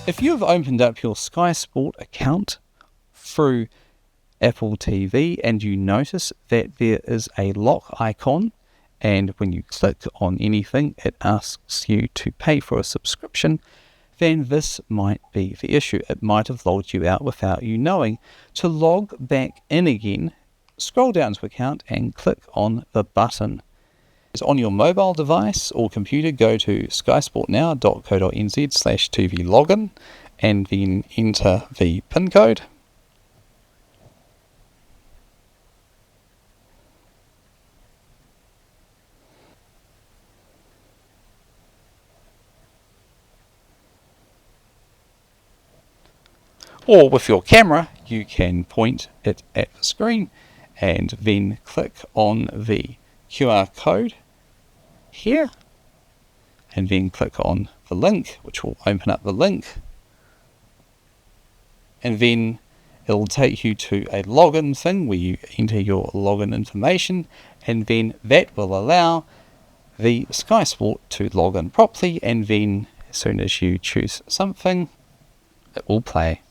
If you have opened up your SkySport account through Apple TV and you notice that there is a lock icon, and when you click on anything it asks you to pay for a subscription, then this might be the issue. It might have logged you out without you knowing. To log back in again, scroll down to account and click on the button. On your mobile device or computer, go to skysportnow.co.nz/TV login and then enter the PIN code. Or with your camera, you can point it at the screen and then click on the QR code here and then click on the link, which will open up the link, and then it'll take you to a login thing where you enter your login information, and then that will allow the SkySport to log in properly, and then as soon as you choose something, it will play.